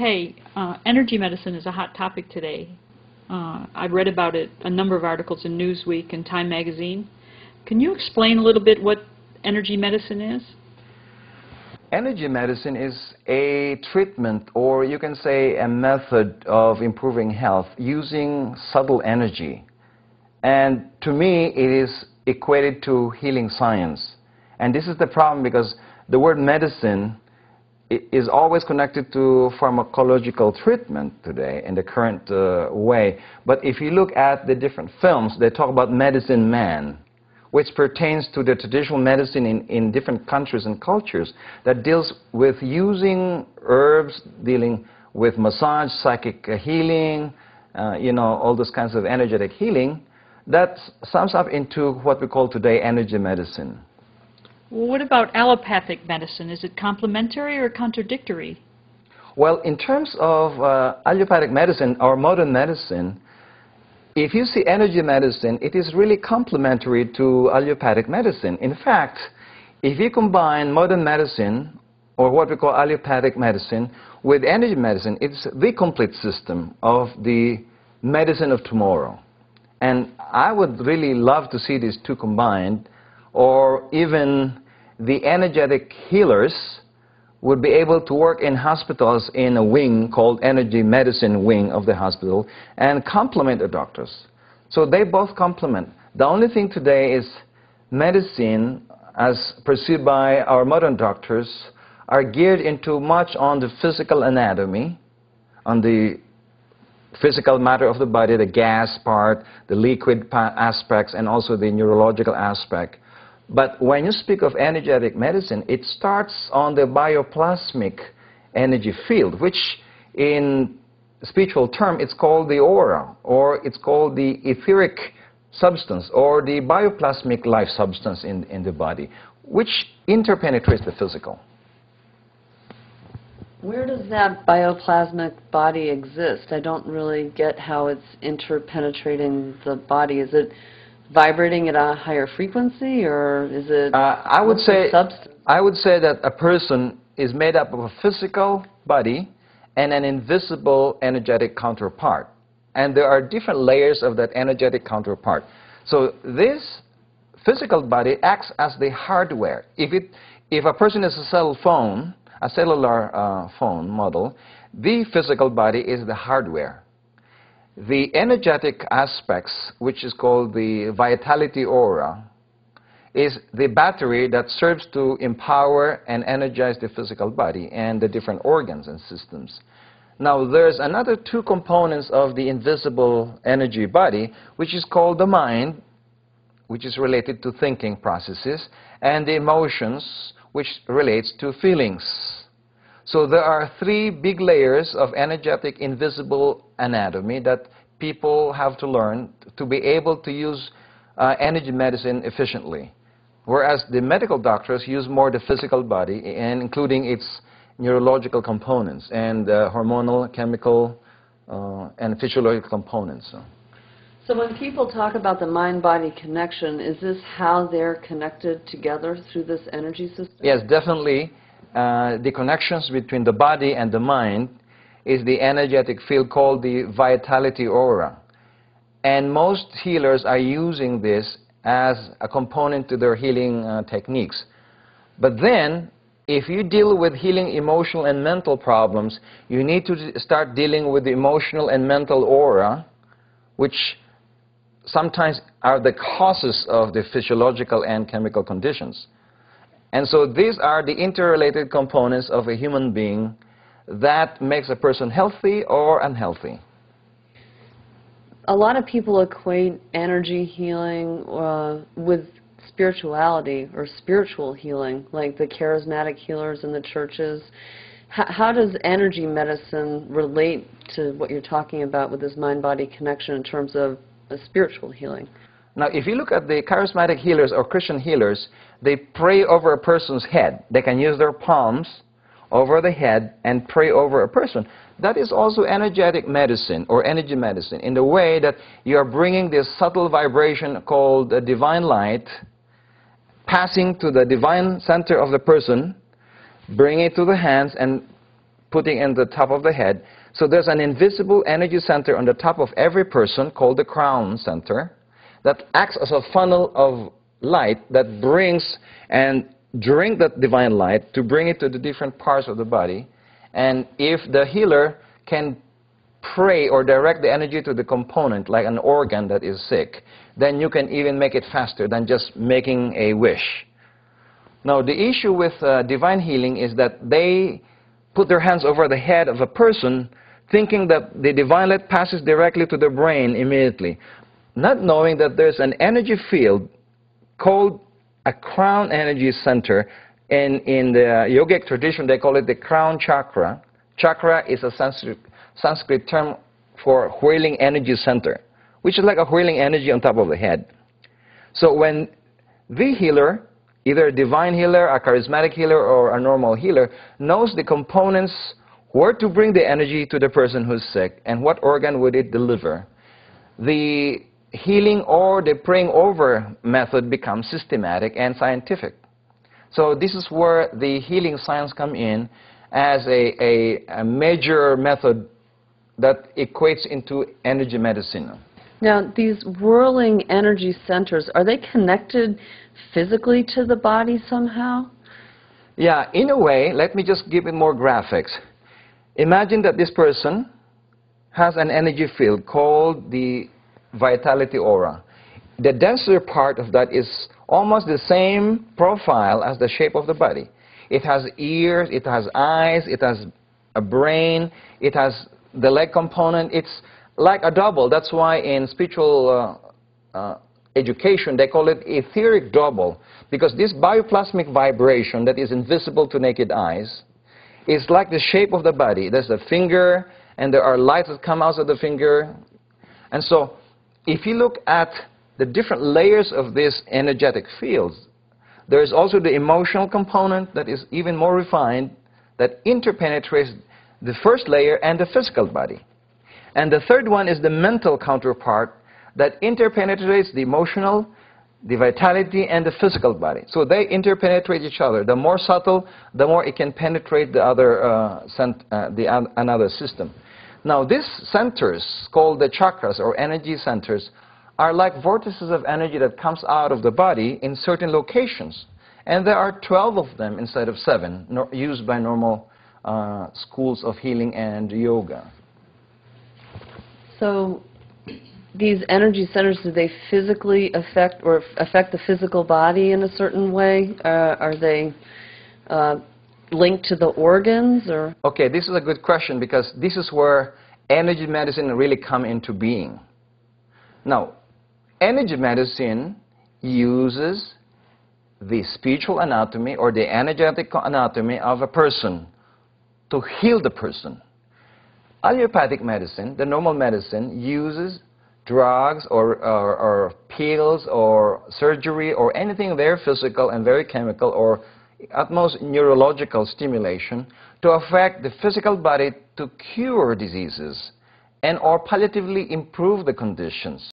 Okay, energy medicine is a hot topic today. I've read about it, a number of articles in Newsweek and Time magazine. Can you explain a little bit what energy medicine is? Energy medicine is a treatment, or you can say a method of improving health using subtle energy. And to me, it is equated to healing science. And this is the problem, because the word medicine is always connected to pharmacological treatment today in the current way. But if you look at the different films, they talk about medicine man, which pertains to the traditional medicine in different countries and cultures that deals with using herbs, dealing with massage, psychic healing, all those kinds of energetic healing. That sums up into what we call today energy medicine. What about allopathic medicine? Is it complementary or contradictory? Well, in terms of allopathic medicine or modern medicine, if you see energy medicine, it is really complementary to allopathic medicine. In fact, if you combine modern medicine, or what we call allopathic medicine, with energy medicine, it's the complete system of the medicine of tomorrow. And I would really love to see these two combined, or even the energetic healers would be able to work in hospitals in a wing called energy medicine wing of the hospital and complement the doctors. So they both complement. The only thing today is medicine, as perceived by our modern doctors, are geared into much on the physical anatomy, on the physical matter of the body, the gas part, the liquid aspects, and also the neurological aspect. But when you speak of energetic medicine, it starts on the bioplasmic energy field, which in spiritual term, it's called the aura, or it's called the etheric substance, or the bioplasmic life substance in the body, which interpenetrates the physical. Where does that bioplasmic body exist? I don't really get how it's interpenetrating the body. Is it vibrating at a higher frequency, or is it I would say substance? I would say that a person is made up of a physical body and an invisible energetic counterpart. And there are different layers of that energetic counterpart. So this physical body acts as the hardware. If a person is a cell phone, a cellular phone model, the physical body is the hardware. The energetic aspects, which is called the vitality aura, is the battery that serves to empower and energize the physical body and the different organs and systems. Now, there's another two components of the invisible energy body, which is called the mind, which is related to thinking processes, and the emotions, which relates to feelings. So there are three big layers of energetic invisible anatomy that people have to learn to be able to use energy medicine efficiently. Whereas the medical doctors use more the physical body, and including its neurological components and hormonal, chemical, and physiological components. So when people talk about the mind-body connection, is this how they're connected together through this energy system? Yes, definitely. The connections between the body and the mind is the energetic field called the vitality aura. And most healers are using this as a component to their healing techniques. But then, if you deal with healing emotional and mental problems, you need to start dealing with the emotional and mental aura, which sometimes are the causes of the physiological and chemical conditions. And so these are the interrelated components of a human being that makes a person healthy or unhealthy. A lot of people equate energy healing with spirituality or spiritual healing, like the charismatic healers in the churches. How does energy medicine relate to what you're talking about with this mind-body connection in terms of a spiritual healing? Now, if you look at the charismatic healers or Christian healers, they pray over a person's head. They can use their palms over the head and pray over a person. That is also energetic medicine or energy medicine, in the way that you are bringing this subtle vibration called the divine light, passing to the divine center of the person, bring it to the hands, and putting in the top of the head. So there's an invisible energy center on the top of every person called the crown center that acts as a funnel of light that brings and drink that divine light to bring it to the different parts of the body. And if the healer can pray or direct the energy to the component, like an organ that is sick, then you can even make it faster than just making a wish. Now, the issue with divine healing is that they put their hands over the head of a person thinking that the divine light passes directly to the brain immediately, not knowing that there's an energy field called a crown energy center. And in the yogic tradition, they call it the crown chakra. Chakra is a Sanskrit term for whirling energy center, which is like a whirling energy on top of the head. So when the healer, either a divine healer, a charismatic healer, or a normal healer, knows the components, where to bring the energy to the person who's sick, and what organ would it deliver, the healing or the praying over method becomes systematic and scientific. So this is where the healing science come in as a major method that equates into energy medicine. Now, these whirling energy centers, are they connected physically to the body somehow? Yeah, in a way. Let me just give it more graphics. Imagine that this person has an energy field called the vitality aura. The denser part of that is almost the same profile as the shape of the body. It has ears, it has eyes, it has a brain, it has the leg component. It's like a double. That's why in spiritual education they call it etheric double, because this bioplasmic vibration that is invisible to naked eyes is like the shape of the body. There's a finger, and there are lights that come out of the finger. And so if you look at the different layers of these energetic fields, there is also the emotional component that is even more refined, that interpenetrates the first layer and the physical body. And the third one is the mental counterpart that interpenetrates the emotional, the vitality, and the physical body. So they interpenetrate each other. The more subtle, the more it can penetrate the other another system. Now, these centers, called the chakras or energy centers, are like vortices of energy that comes out of the body in certain locations. And there are 12 of them instead of 7 used by normal schools of healing and yoga. So these energy centers, do they physically affect the physical body in a certain way? Are they linked to the organs? Or? Okay, this is a good question, because this is where energy medicine really come into being. Now, energy medicine uses the spiritual anatomy or the energetic anatomy of a person to heal the person. Allopathic medicine, the normal medicine, uses drugs or pills or surgery or anything very physical and very chemical or at most neurological stimulation to affect the physical body to cure diseases and or palliatively improve the conditions.